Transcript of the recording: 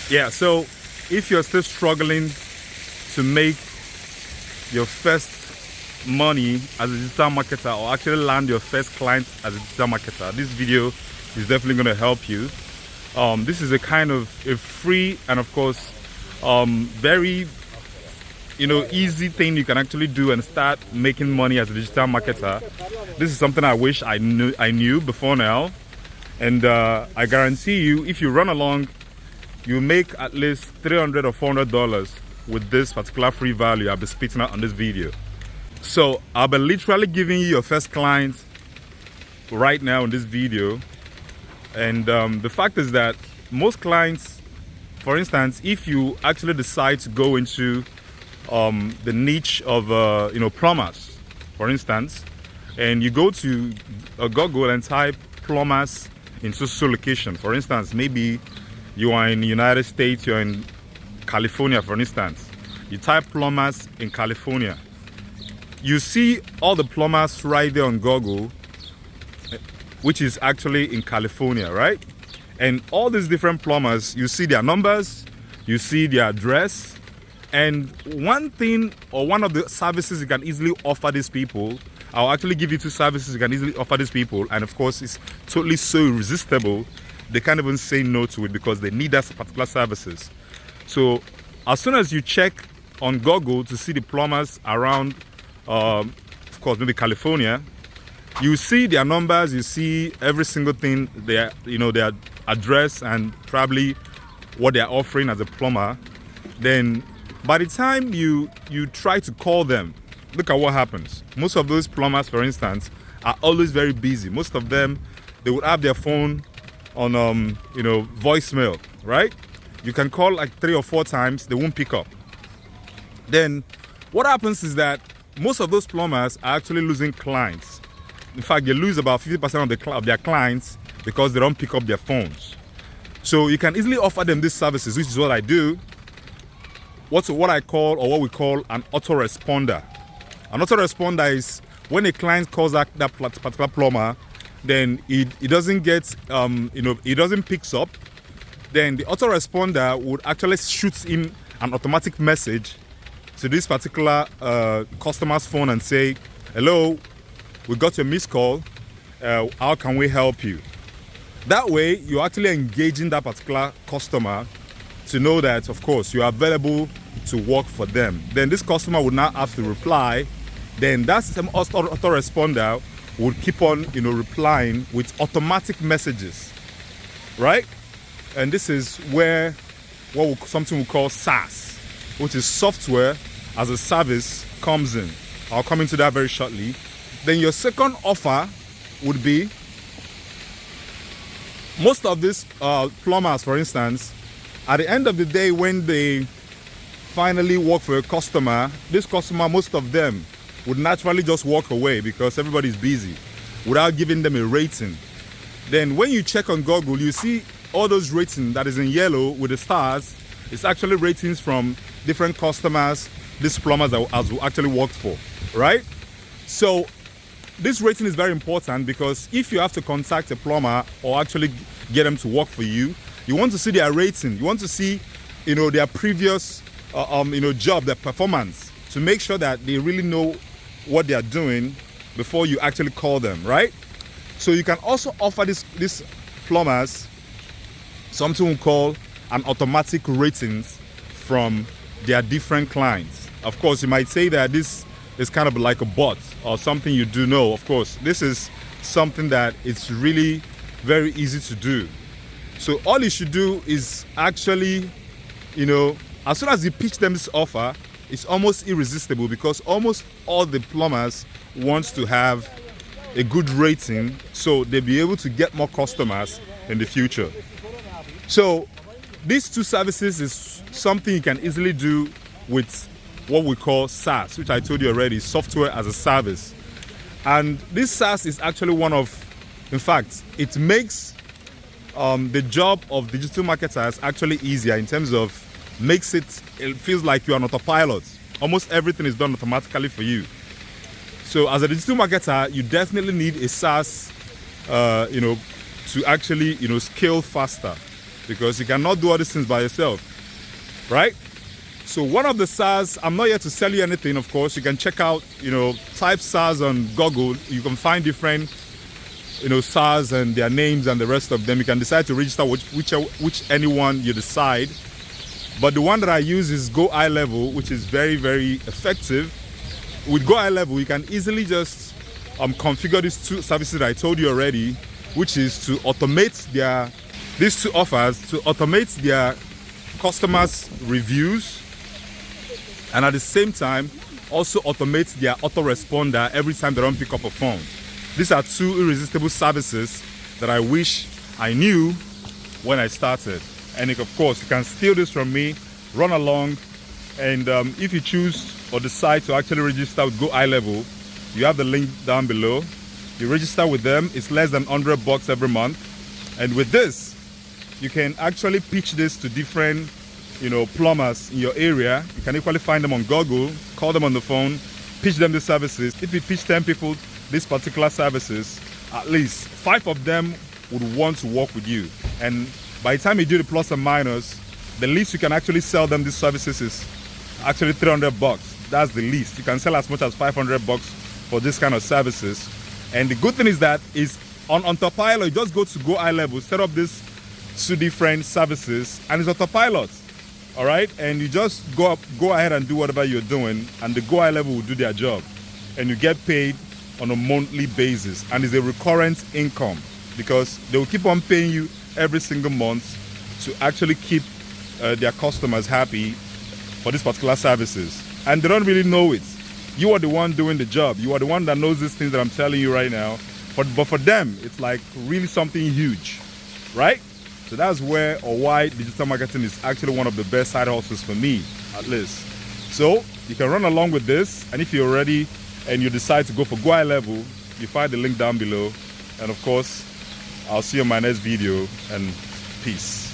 Yeah, so if you're still struggling to make your first money as a digital marketer, or actually land your first client as a digital marketer, this video is definitely going to help you. This is a kind of a free and of course very easy thing you can actually do and start making money as a digital marketer. This is something I wish I knew before now, and I guarantee you, if you run along, you make at least $300 or $400 with this particular free value I'll be spitting out on this video. So I'll be literally giving you your first client right now in this video. And the fact is that most clients, for instance, if you actually decide to go into the niche of plumbers, for instance, and you go to Google and type plumbers in social location, for instance, maybe you are in the United States, you're in California, for instance, you type plumbers in California, you see all the plumbers right there on Google, which is actually in California, right? And all these different plumbers, you see their numbers, you see their address, and one thing or one of the services you can easily offer these people, I'll actually give you two services you can easily offer these people, and of course it's totally so irresistible, they can't even say no to it because they need that particular services. So as soon as you check on Google to see the plumbers around, of course maybe California, you see their numbers, you see every single thing, their address and probably what they're offering as a plumber. Then by the time you try to call them, look at what happens. Most of those plumbers, for instance, are always very busy. Most of them, they would have their phone on voicemail, right? You can call like 3 or 4 times, they won't pick up. Then what happens is that most of those plumbers are actually losing clients. In fact, they lose about 50% of their clients because they don't pick up their phones. So you can easily offer them these services, which is what I do. What I call, or what we call, an autoresponder. An autoresponder is when a client calls that particular plumber, then it doesn't get, it doesn't pick up. Then the autoresponder would actually shoot him an automatic message to this particular customer's phone and say, hello, we got your missed call, how can we help you? That way, you're actually engaging that particular customer to know that, of course, you are available to work for them. Then this customer would now have to reply. Then that same autoresponder would keep on, replying with automatic messages, right? And this is where something we call SaaS, which is software as a service, comes in. I'll come into that very shortly. Then your second offer would be, most of these plumbers, for instance, at the end of the day, when they finally work for a customer, this customer, most of them, would naturally just walk away because everybody's busy without giving them a rating. Then when you check on Google, you see all those ratings that is in yellow with the stars. It's actually ratings from different customers these plumbers has actually worked for, right? So this rating is very important because if you have to contact a plumber or actually get them to work for you, you want to see their rating. You want to see, their previous, job, their performance, to make sure that they really know what they are doing before you actually call them, right? So you can also offer these plumbers something we call an automatic ratings from their different clients. Of course, you might say that this is kind of like a bot or something you do know. Of course, this is something that it's really very easy to do. So all you should do is actually, as soon as you pitch them this offer, it's almost irresistible because almost all the plumbers want to have a good rating so they'll be able to get more customers in the future. So these two services is something you can easily do with what we call SaaS, which I told you already, software as a service. And this SaaS is actually in fact, it makes the job of digital marketers actually easier in terms of it feels like you're on autopilot. Almost everything is done automatically for you. So as a digital marketer, you definitely need a SaaS, to actually, scale faster. because you cannot do all these things by yourself, right? So one of the SaaS, I'm not here to sell you anything, of course. You can check out, type SaaS on Google. You can find different, SaaS and their names and the rest of them. You can decide to register which anyone you decide. But the one that I use is Go Eye Level, which is very, very effective. With Go Eye Level, you can easily just configure these two services that I told you already, which is to automate these two offers, to automate their customers' reviews, and at the same time also automate their autoresponder every time they don't pick up a phone. These are two irresistible services that I wish I knew when I started. And of course, you can steal this from me, run along, and if you choose or decide to actually register with Go Eye Level, you have the link down below. You register with them. It's less than $100 every month, and with this you can actually pitch this to different plumbers in your area. You can equally find them on Google, call them on the phone, pitch them the services. If you pitch 10 people these particular services, at least 5 of them would want to work with you. And by the time you do the plus and minus, the least you can actually sell them these services is actually $300. That's the least. You can sell as much as $500 for this kind of services. And the good thing is that is on autopilot. You just go to Go Eye Level, set up these 2 different services, and it's autopilot. All right, and you just go ahead and do whatever you're doing, and the Go Eye Level will do their job, and you get paid on a monthly basis, and it's a recurrent income because they will keep on paying you every single month to actually keep their customers happy for these particular services. And they don't really know it. You are the one doing the job. You are the one that knows these things that I'm telling you right now. But for them, it's like really something huge, right? So that's where or why digital marketing is actually one of the best side hustles for me, at least. So you can run along with this, and if you're ready and you decide to go for Go Eye Level, you find the link down below. And of course, I'll see you in my next video, and peace.